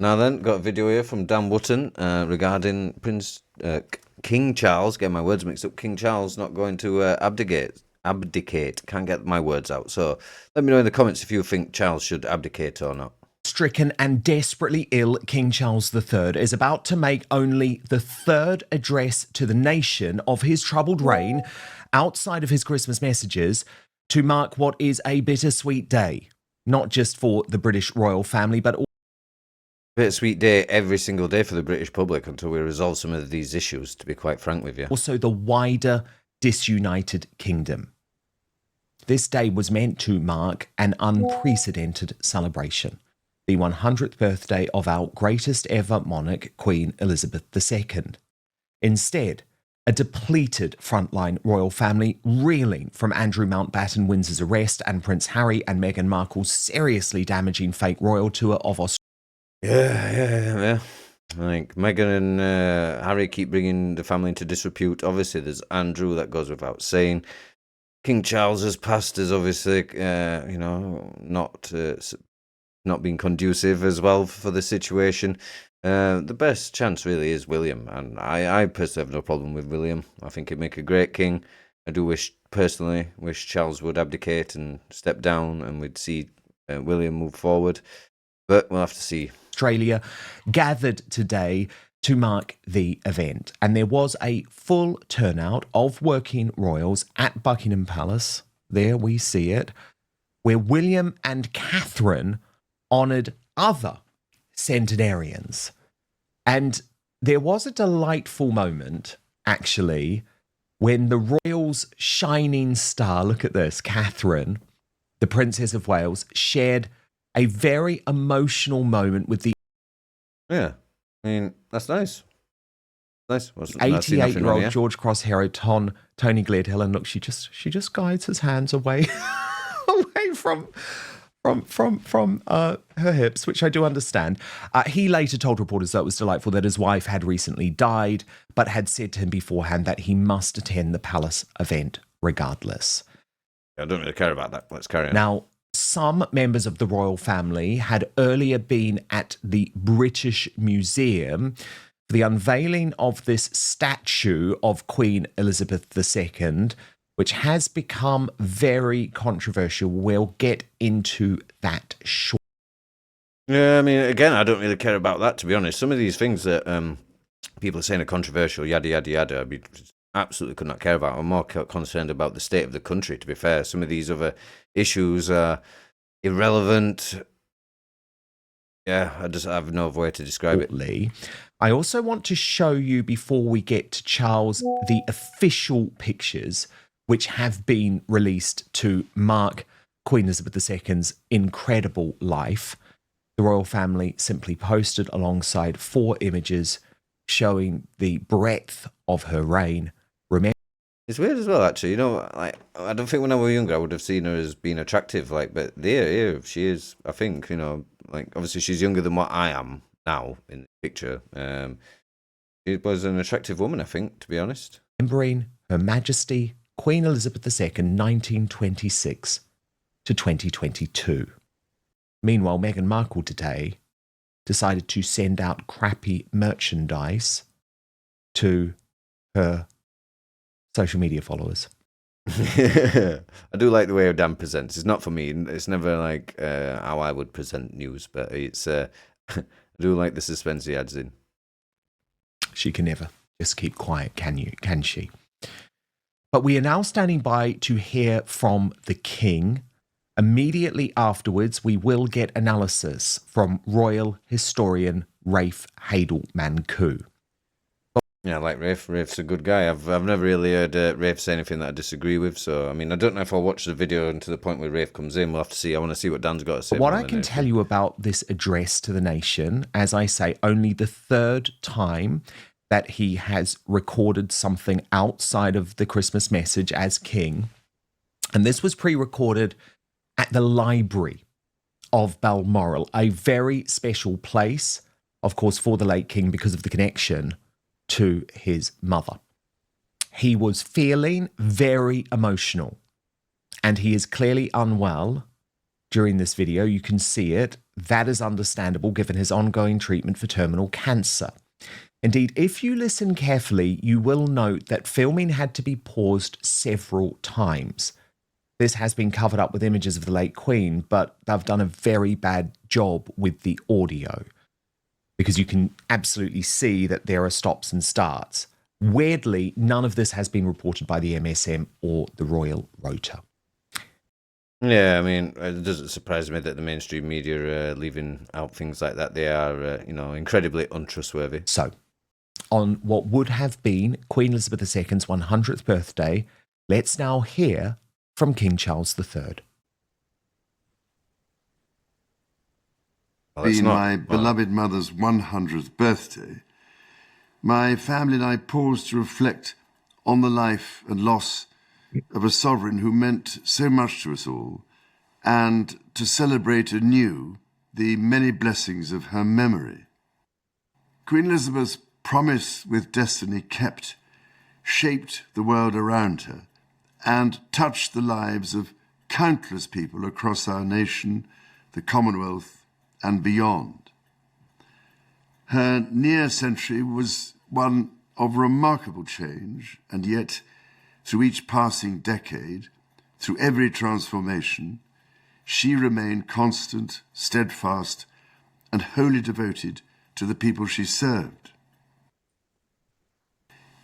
Now then, got a video here from Dan Wotton regarding King Charles. Get my words mixed up. King Charles not going to abdicate. Abdicate. Can't get my words out. So let me know in the comments if you think Charles should abdicate or not. Stricken and desperately ill King Charles III is about to make only the third address to the nation of his troubled reign outside of his Christmas messages to mark what is a bittersweet day, not just for the British royal family, but Bittersweet day every single day for the British public until we resolve some of these issues, to be quite frank with you. also the wider disunited kingdom. This day was meant to mark an unprecedented celebration, the 100th birthday of our greatest ever monarch, Queen Elizabeth II. Instead, a depleted frontline royal family reeling from Andrew Mountbatten Windsor's arrest and Prince Harry and Meghan Markle's seriously damaging fake royal tour of Australia. Yeah. Like, Meghan and Harry keep bringing the family into disrepute. Obviously, there's Andrew, that goes without saying. King Charles has passed as obviously, not being conducive as well for the situation. The best chance really is William, and I personally have no problem with William. I think he'd make a great king. I do personally wish Charles would abdicate and step down, and we'd see William move forward. But we'll have to see. Australia gathered today to mark the event, and there was a full turnout of working royals at Buckingham Palace. There we see it, where William and Catherine honoured other centenarians. And there was a delightful moment, actually, when the royals' shining star, look at this, Catherine, the Princess of Wales, shared a very emotional moment with the Yeah, I mean, that's nice. Nice. 88-year-old George Cross hero Tony Gledhill, and look, she just guides his hands away away from her hips, which I do understand. He later told reporters that it was delightful that his wife had recently died, but had said to him beforehand that he must attend the palace event regardless. I don't really care about that. Let's carry on. Now, some members of the royal family had earlier been at the British Museum for the unveiling of this statue of Queen Elizabeth II, which has become very controversial. We'll get into that shortly. Yeah, I mean, again, I don't really care about that, to be honest. Some of these things that people are saying are controversial, yada, yada, yada, I absolutely could not care about. I'm more concerned about the state of the country, to be fair. Some of these other issues are irrelevant. Yeah, I have no other way to describe it. I also want to show you, before we get to Charles, the official pictures which have been released to mark Queen Elizabeth II's incredible life. The royal family simply posted alongside 4 images showing the breadth of her reign. It's weird as well, actually. You know, like, I don't think when I was younger I would have seen her as being attractive, like, but here she is. I think, like, obviously she's younger than what I am now in the picture. She was an attractive woman, I think, to be honest. Remembering Her Majesty Queen Elizabeth II, 1926 to 2022. Meanwhile, Meghan Markle today decided to send out crappy merchandise to her social media followers. I do like the way Dan presents. It's not for me. It's never like how I would present news, but it's I do like the suspense he adds in. She can never just keep quiet, can she? But we are now standing by to hear from the King. Immediately afterwards, we will get analysis from royal historian Rafe Hadel-Mankoo. Yeah, I like Rafe. Rafe's a good guy. I've never really heard Rafe say anything that I disagree with. So, I mean, I don't know if I'll watch the video and to the point where Rafe comes in. We'll have to see. I want to see what Dan's got to say. What I can tell you about this address to the nation, as I say, only the third time that he has recorded something outside of the Christmas message as king. And this was pre-recorded at the Library of Balmoral, a very special place, of course, for the late king because of the connection to his mother. He was feeling very emotional, and he is clearly unwell during this video. You can see it. That is understandable given his ongoing treatment for terminal cancer. Indeed, if you listen carefully, you will note that filming had to be paused several times. This has been covered up with images of the late Queen, but they've done a very bad job with the audio because you can absolutely see that there are stops and starts. Weirdly, none of this has been reported by the MSM or the Royal Rota. Yeah, I mean, it doesn't surprise me that the mainstream media are leaving out things like that. They are, incredibly untrustworthy. So, on what would have been Queen Elizabeth II's 100th birthday, let's now hear from King Charles III. Well, Being my beloved mother's 100th birthday, my family and I paused to reflect on the life and loss of a sovereign who meant so much to us all, and to celebrate anew the many blessings of her memory. Queen Elizabeth's promise with destiny kept shaped the world around her and touched the lives of countless people across our nation, the Commonwealth, and beyond. Her near century was one of remarkable change, and yet, through each passing decade, through every transformation, she remained constant, steadfast, and wholly devoted to the people she served.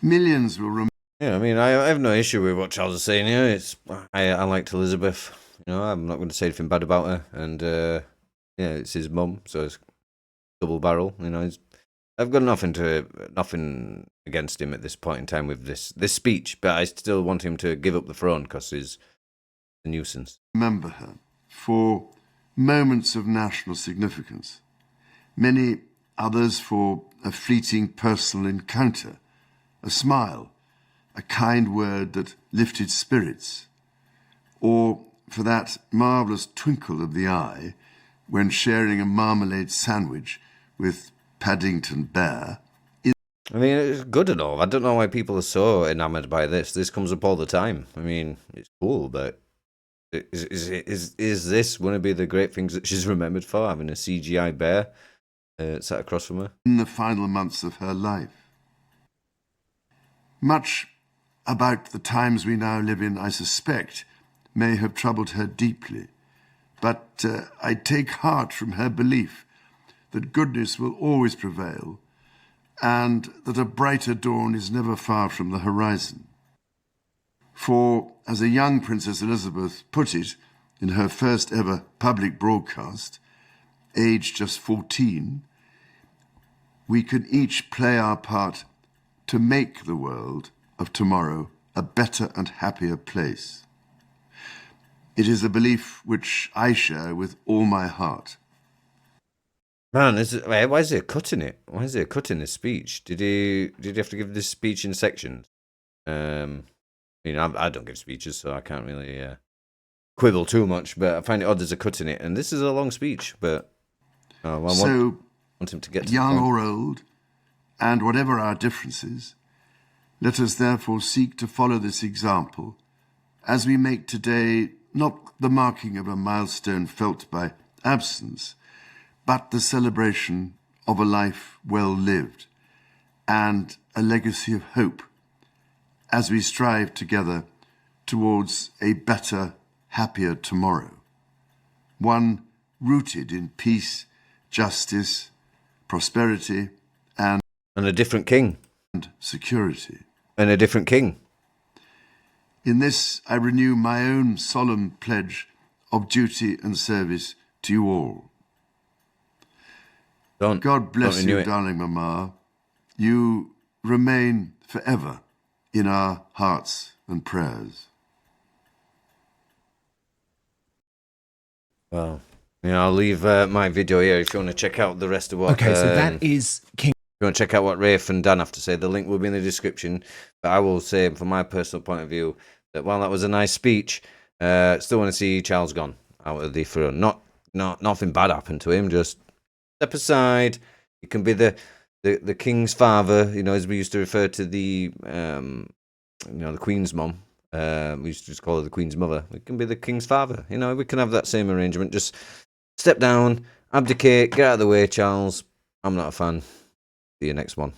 Millions will remember. Yeah, I mean, I have no issue with what Charles is saying here. I liked Elizabeth. I'm not going to say anything bad about her. And it's his mum, so it's double barrel. I've got nothing against him at this point in time with this speech, but I still want him to give up the throne because he's a nuisance. Remember her for moments of national significance. Many others for a fleeting personal encounter, a smile, a kind word that lifted spirits, or for that marvellous twinkle of the eye when sharing a marmalade sandwich with Paddington Bear. I mean, it's good and all. I don't know why people are so enamoured by this. This comes up all the time. I mean, it's cool, but is this going to be the great things that she's remembered for, having a CGI bear sat across from her? In the final months of her life. Much about the times we now live in, I suspect, may have troubled her deeply, but I take heart from her belief that goodness will always prevail and that a brighter dawn is never far from the horizon. For, as a young Princess Elizabeth put it in her first ever public broadcast, aged just 14, we can each play our part to make the world of tomorrow a better and happier place. It is a belief which I share with all my heart. Man, why is he cutting it? Why is he cutting this speech? Did he have to give this speech in sections? I don't give speeches, so I can't really quibble too much. But I find it odd there's a cut in it, and this is a long speech. But I want him to get to young or old, and whatever our differences, let us therefore seek to follow this example, as we make today not the marking of a milestone felt by absence, but the celebration of a life well lived and a legacy of hope as we strive together towards a better, happier tomorrow. One rooted in peace, justice, prosperity, and a different king. And security. And a different king. In this, I renew my own solemn pledge of duty and service to you all. God bless you, darling Mama. You remain forever in our hearts and prayers. Well, I'll leave my video here if you want to check out the rest of what... Okay, so that is King... If you want to check out what Rafe and Dan have to say, the link will be in the description. But I will say, from my personal point of view, that while that was a nice speech, still want to see Charles gone out of the throne. Nothing bad happened to him, just step aside. He can be the king's father, as we used to refer to the Queen's mum. We used to just call her the Queen's mother. We can be the king's father. We can have that same arrangement. Just step down Abdicate, get out of the way, Charles. I'm not a fan. See you next one.